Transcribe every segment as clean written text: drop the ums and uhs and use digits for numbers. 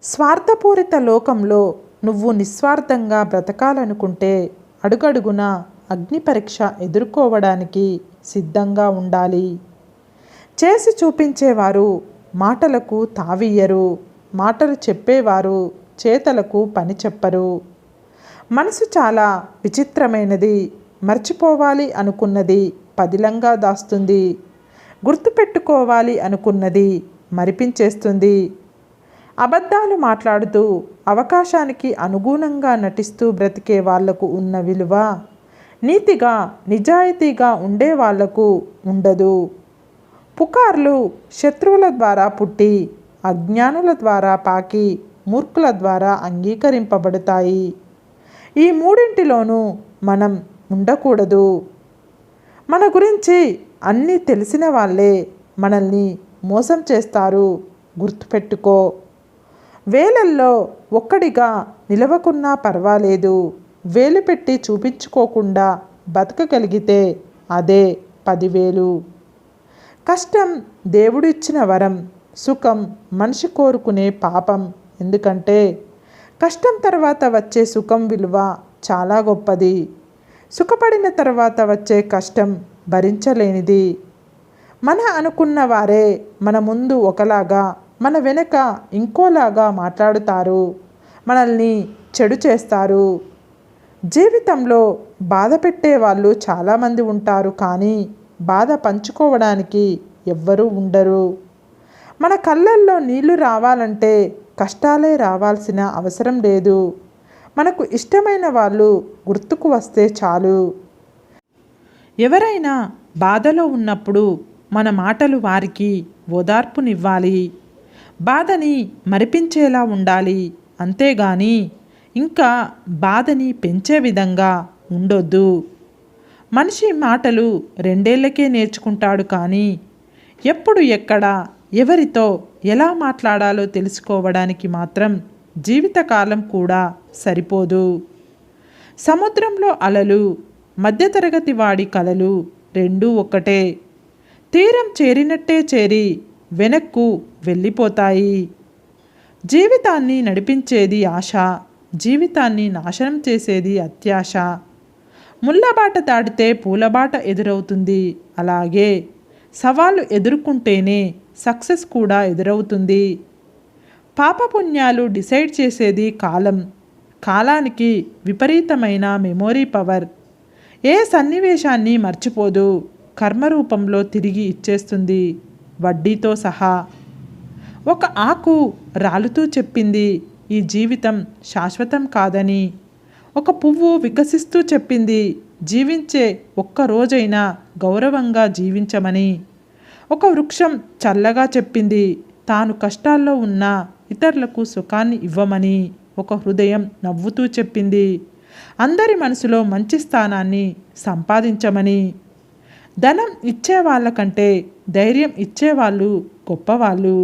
స్వార్థపూరిత లోకంలో నువ్వు నిస్వార్థంగా బ్రతకాలనుకుంటే అడుగడుగున అగ్ని పరీక్ష ఎదుర్కోవడానికి సిద్ధంగా ఉండాలి. చేసి చూపించేవారు మాటలకు తావియ్యరు, మాటలు చెప్పేవారు చేతలకు పని చెప్పరు. మనసు చాలా విచిత్రమైనది. మర్చిపోవాలి అనుకున్నది పదిలంగా దాస్తుంది, గుర్తుపెట్టుకోవాలి అనుకున్నది మరిపించేస్తుంది. అబద్ధాలు మాట్లాడుతూ అవకాశానికి అనుగుణంగా నటిస్తూ బ్రతికే వాళ్లకు ఉన్న విలువ నీతిగా నిజాయితీగా ఉండే వాళ్లకు ఉండదు. పుకార్లు శత్రువుల ద్వారా పుట్టి అజ్ఞానుల ద్వారా పాకి మూర్ఖుల ద్వారా అంగీకరింపబడతాయి. ఈ మూడింటిలోనూ మనం ఉండకూడదు. మన గురించి అన్నీ తెలిసిన వాళ్ళే మనల్ని మోసం చేస్తారు, గుర్తుపెట్టుకో. వేలల్లో ఒక్కడిగా నిలవకున్నా పర్వాలేదు, వేలు పెట్టి చూపించుకోకుండా బతకగలిగితే అదే 10,000. కష్టం దేవుడిచ్చిన వరం, సుఖం మనిషి కోరుకునే పాపం. ఎందుకంటే కష్టం తర్వాత వచ్చే సుఖం విలువ చాలా గొప్పది. సుఖపడిన తర్వాత వచ్చే కష్టం భరించలేనిది. మన అనుకున్న వారే మన ముందు ఒకలాగా, మన వెనక ఇంకోలాగా మాట్లాడుతారు, మనల్ని చెడు చేస్తారు. జీవితంలో బాధ పెట్టే వాళ్ళు చాలామంది ఉంటారు, కానీ బాధ పంచుకోవడానికి ఎవ్వరూ ఉండరు. మన కళ్ళల్లో నీళ్లు రావాలంటే కష్టాలే రావాల్సిన అవసరం లేదు. మనకు ఇష్టమైన వాళ్ళు గుర్తుకు వస్తే చాలు. ఎవరైనా బాధలో ఉన్నప్పుడు మన మాటలు వారికి ఓదార్పునివ్వాలి, బాధని మరిపించేలా ఉండాలి. అంతేగాని ఇంకా బాధని పెంచే విధంగా ఉండొద్దు. మనిషి మాటలు 2 ఏళ్లకే నేర్చుకుంటాడు, కానీ ఎప్పుడు ఎక్కడ ఎవరితో ఎలా మాట్లాడాలో తెలుసుకోవడానికి మాత్రం జీవితకాలం కూడా సరిపోదు. సముద్రంలో అలలు, మధ్యతరగతి వాడి కలలు రెండూ ఒక్కటే. తీరం చేరినట్టే చేరి వెనక్కు వెళ్ళిపోతాయి. జీవితాన్ని నడిపించేది ఆశ, జీవితాన్ని నాశనం చేసేది అత్యాశ. ముళ్ళబాట దాటితే పూలబాట ఎదురవుతుంది. అలాగే సవాళ్ళు ఎదుర్కొంటేనే సక్సెస్ కూడా ఎదురవుతుంది. పాపపుణ్యాలు డిసైడ్ చేసేది కాలం. కాలానికి విపరీతమైన మెమొరీ పవర్. ఏ సన్నివేశాన్ని మర్చిపోదు, కర్మరూపంలో తిరిగి ఇచ్చేస్తుంది, వడ్డీతో సహా. ఒక ఆకు రాలుతూ చెప్పింది ఈ జీవితం శాశ్వతం కాదని. ఒక పువ్వు వికసిస్తూ చెప్పింది జీవించే ఒక్క రోజైనా గౌరవంగా జీవించమని. ఒక వృక్షం చల్లగా చెప్పింది తాను కష్టాల్లో ఉన్న ఇతరులకు సుఖాన్ని ఇవ్వమని. ఒక హృదయం నవ్వుతూ చెప్పింది అందరి మనసులో మంచి స్థానాన్ని సంపాదించమని. ధనం ఇచ్చే వాళ్ళకంటే ధైర్యం ఇచ్చేవాళ్ళు గొప్పవాళ్ళు.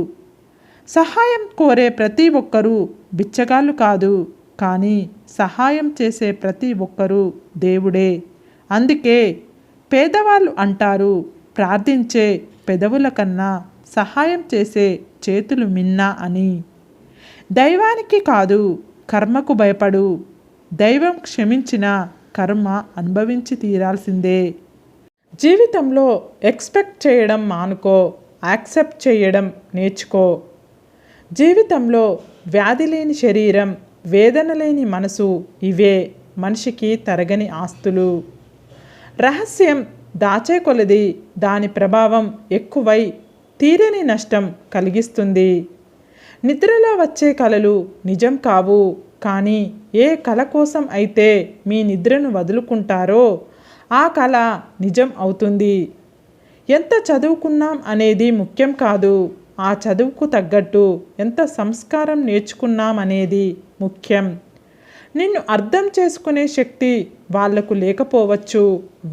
సహాయం కోరే ప్రతి ఒక్కరూ బిచ్చగాళ్ళు కాదు, కానీ సహాయం చేసే ప్రతి ఒక్కరూ దేవుడే. అందుకే పేదవాళ్ళు అంటారు, ప్రార్థించే పెదవుల కన్నా సహాయం చేసే చేతులు మిన్నా అని. దైవానికి కాదు, కర్మకు భయపడు. దైవం క్షమించిన కర్మ అనుభవించి తీరాల్సిందే. జీవితంలో ఎక్స్పెక్ట్ చేయడం మానుకో, యాక్సెప్ట్ చేయడం నేర్చుకో. జీవితంలో వ్యాధి లేని శరీరం, వేదన లేని మనసు, ఇవే మనిషికి తరగని ఆస్తులు. రహస్యం దాచే కొలది దాని ప్రభావం ఎక్కువై తీరని నష్టం కలిగిస్తుంది. నిద్రలో వచ్చే కలలు నిజం కావు, కానీ ఏ కల కోసం అయితే మీ నిద్రను వదులుకుంటారో ఆ కల నిజం అవుతుంది. ఎంత చదువుకున్నాం అనేది ముఖ్యం కాదు, ఆ చదువుకు తగ్గట్టు ఎంత సంస్కారం నేర్చుకున్నాం అనేది ముఖ్యం. నిన్ను అర్థం చేసుకునే శక్తి వాళ్లకు లేకపోవచ్చు,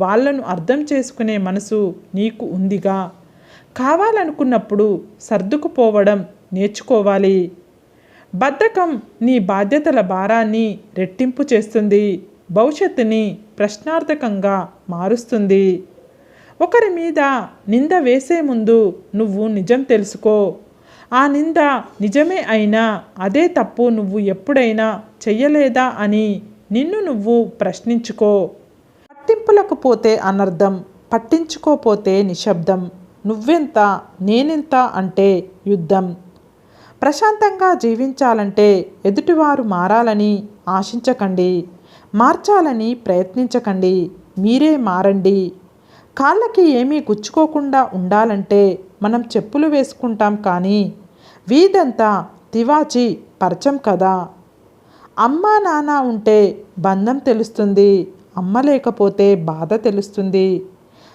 వాళ్ళను అర్థం చేసుకునే మనసు నీకు ఉందిగా. కావాలనుకున్నప్పుడు సర్దుకుపోవడం నేర్చుకోవాలి. బద్ధకం నీ బాధ్యతల భారాన్ని రెట్టింపు చేస్తుంది, భవిష్యత్తుని ప్రశ్నార్థకంగా మారుస్తుంది. ఒకరి మీద నింద వేసే ముందు నువ్వు నిజం తెలుసుకో. ఆ నింద నిజమే అయినా అదే తప్పు నువ్వు ఎప్పుడైనా చెయ్యలేదా అని నిన్ను నువ్వు ప్రశ్నించుకో. పట్టింపులకు పోతే అనర్థం, పట్టించుకోపోతే నిశ్శబ్దం. నువ్వెంత నేనెంత అంటే యుద్ధం. ప్రశాంతంగా జీవించాలంటే ఎదుటివారు మారాలని ఆశించకండి, మార్చాలని ప్రయత్నించకండి, మీరే మారండి. కాళ్ళకి ఏమీ గుచ్చుకోకుండా ఉండాలంటే మనం చెప్పులు వేసుకుంటాం, కానీ వీధంతా తివాచి పరచం కదా. అమ్మ నాన్న ఉంటే బంధం తెలుస్తుంది, అమ్మ లేకపోతే బాధ తెలుస్తుంది,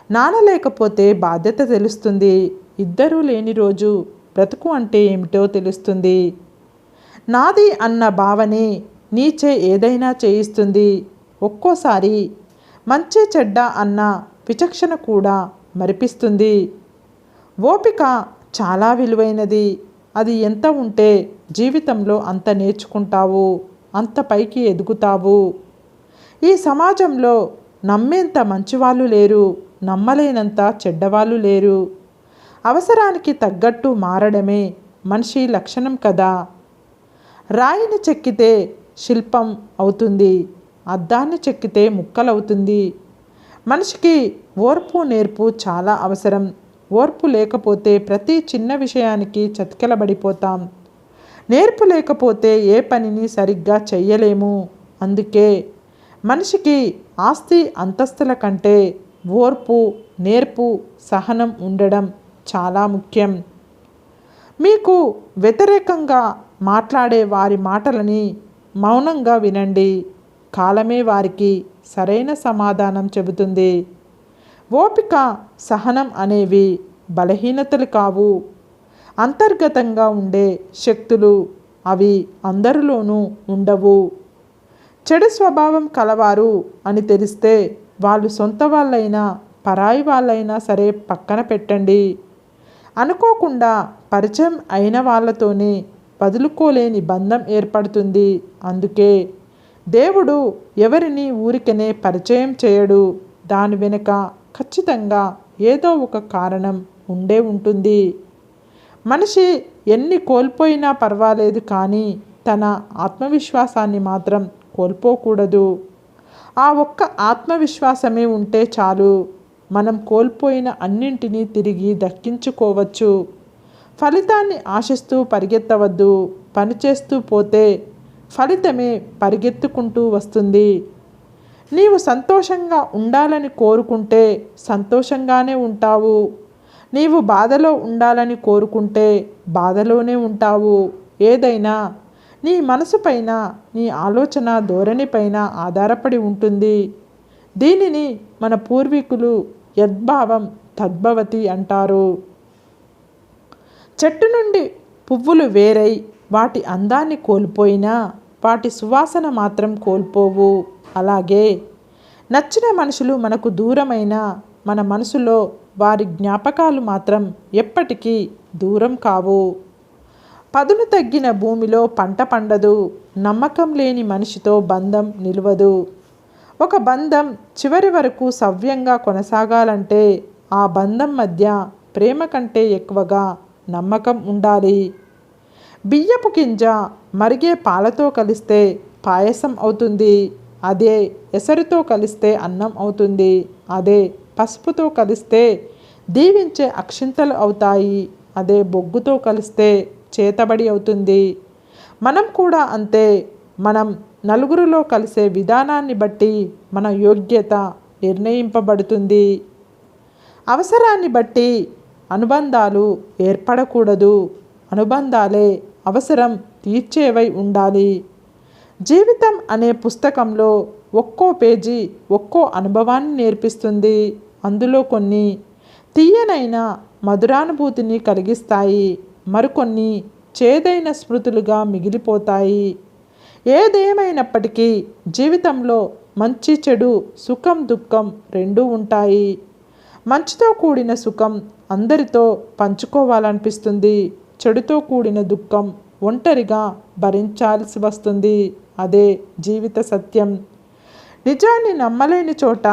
నాన్న లేకపోతే బాధ్యత తెలుస్తుంది. ఇద్దరూ లేని రోజు బ్రతుకు అంటే ఏమిటో తెలుస్తుంది. నాది అన్న భావనే నీచే ఏదైనా చేయిస్తుంది. ఒక్కోసారి మంచి చెడ్డ అన్న విచక్షణ కూడా మరిపిస్తుంది. ఓపిక చాలా విలువైనది. అది ఎంత ఉంటే జీవితంలో అంత నేర్చుకుంటావు, అంత పైకి ఎదుగుతావు. ఈ సమాజంలో నమ్మేంత మంచివాళ్ళు లేరు, నమ్మలేనంత చెడ్డవాళ్ళు లేరు. అవసరానికి తగ్గట్టు మారడమే మనిషి లక్షణం కదా. రాయిని చెక్కితే శిల్పం అవుతుంది, అద్దాన్ని చెక్కితే ముక్కలవుతుంది. మనిషికి ఓర్పు నేర్పు చాలా అవసరం. ఓర్పు లేకపోతే ప్రతి చిన్న విషయానికి చతికిలబడిపోతాం. నేర్పు లేకపోతే ఏ పనిని సరిగ్గా చెయ్యలేము. అందుకే మనిషికి ఆస్తి అంతస్తుల కంటే ఓర్పు, నేర్పు, సహనం ఉండడం చాలా ముఖ్యం. మీకు వ్యతిరేకంగా మాట్లాడే వారి మాటలని మౌనంగా వినండి. కాలమే వారికి సరైన సమాధానం చెబుతుంది. ఓపిక, సహనం అనేవి బలహీనతలు కావు, అంతర్గతంగా ఉండే శక్తులు. అవి అందరిలోనూ ఉండవు. చెడు స్వభావం కలవారు అని తెలిస్తే వాళ్ళు సొంత వాళ్ళైనా పరాయి వాళ్ళైనా సరే పక్కన పెట్టండి. అనుకోకుండా పరిచయం అయిన వాళ్ళతోనే వదులుకోలేని బంధం ఏర్పడుతుంది. అందుకే దేవుడు ఎవరిని ఊరికనే పరిచయం చేయడు. దాని వెనుక ఖచ్చితంగా ఏదో ఒక కారణం ఉండే ఉంటుంది. మనిషి ఎన్ని కోల్పోయినా పర్వాలేదు, కానీ తన ఆత్మవిశ్వాసాన్ని మాత్రం కోల్పోకూడదు. ఆ ఒక్క ఆత్మవిశ్వాసమే ఉంటే చాలు. మనం కోల్పోయిన అన్నింటినీ తిరిగి దక్కించుకోవచ్చు. ఫలితాన్ని ఆశిస్తూ పరిగెత్తవద్దు. పనిచేస్తూ పోతే ఫలితమే పరిగెత్తుకుంటూ వస్తుంది. నీవు సంతోషంగా ఉండాలని కోరుకుంటే సంతోషంగానే ఉంటావు. నీవు బాధలో ఉండాలని కోరుకుంటే బాధలోనే ఉంటావు. ఏదైనా నీ మనసుపైన, నీ ఆలోచన ధోరణిపైన ఆధారపడి ఉంటుంది. దీనిని మన పూర్వీకులు యద్భావం తద్భవతి అంటారు. చెట్టు నుండి పువ్వులు వేరై వాటి అందాన్ని కోల్పోయినా వాటి సువాసన మాత్రం కోల్పోవు. అలాగే నచ్చిన మనుషులు మనకు దూరమైన మన మనసులో వారి జ్ఞాపకాలు మాత్రం ఎప్పటికీ దూరం కావు. పదును తగ్గిన భూమిలో పంట పండదు. నమ్మకం లేని మనిషితో బంధం నిలవదు. ఒక బంధం చివరి వరకు సవ్యంగా కొనసాగాలంటే ఆ బంధం మధ్య ప్రేమ కంటే ఎక్కువగా నమ్మకం ఉండాలి. బియ్యపు గింజ మరిగే పాలతో కలిస్తే పాయసం అవుతుంది. అదే ఎసరుతో కలిస్తే అన్నం అవుతుంది. అదే పసుపుతో కలిస్తే దీవించే అక్షింతలు అవుతాయి. అదే బొగ్గుతో కలిస్తే చేతబడి అవుతుంది. మనం కూడా అంతే. మనం నలుగురిలో కలిసే విధానాన్ని బట్టి మన యోగ్యత నిర్ణయింపబడుతుంది. అవసరాన్ని బట్టి అనుబంధాలు ఏర్పడకూడదు. అనుబంధాలే అవసరం తీర్చేవై ఉండాలి. జీవితం అనే పుస్తకంలో ఒక్కో పేజీ ఒక్కో అనుభవాన్ని నేర్పిస్తుంది. అందులో కొన్ని తీయనైన మధురానుభూతిని కలిగిస్తాయి, మరికొన్ని చేదైన స్మృతులుగా మిగిలిపోతాయి. ఏదేమైనప్పటికీ జీవితంలో మంచి చెడు, సుఖం దుఃఖం రెండూ ఉంటాయి. మంచితో కూడిన సుఖం అందరితో పంచుకోవాలనిపిస్తుంది. చెడుతో కూడిన దుఃఖం ఒంటరిగా భరించాల్సి వస్తుంది. అదే జీవిత సత్యం. నిజాన్ని నమ్మలేని చోట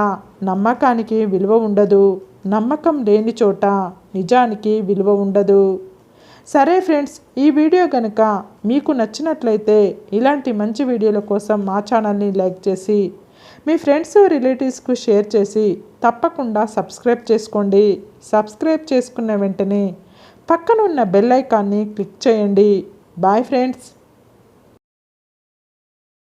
నమ్మకానికి విలువ ఉండదు. నమ్మకం లేని చోట నిజానికి విలువ ఉండదు. సరే ఫ్రెండ్స్, ఈ వీడియో కనుక మీకు నచ్చినట్లయితే ఇలాంటి మంచి వీడియోల కోసం మా ఛానల్ని లైక్ చేసి మీ ఫ్రెండ్స్ రిలేటివ్స్కు షేర్ చేసి తప్పకుండా సబ్స్క్రైబ్ చేసుకోండి. సబ్స్క్రైబ్ చేసుకున్న వెంటనే పక్కనున్న బెల్ ఐకాన్ని క్లిక్ చేయండి. Bye friends.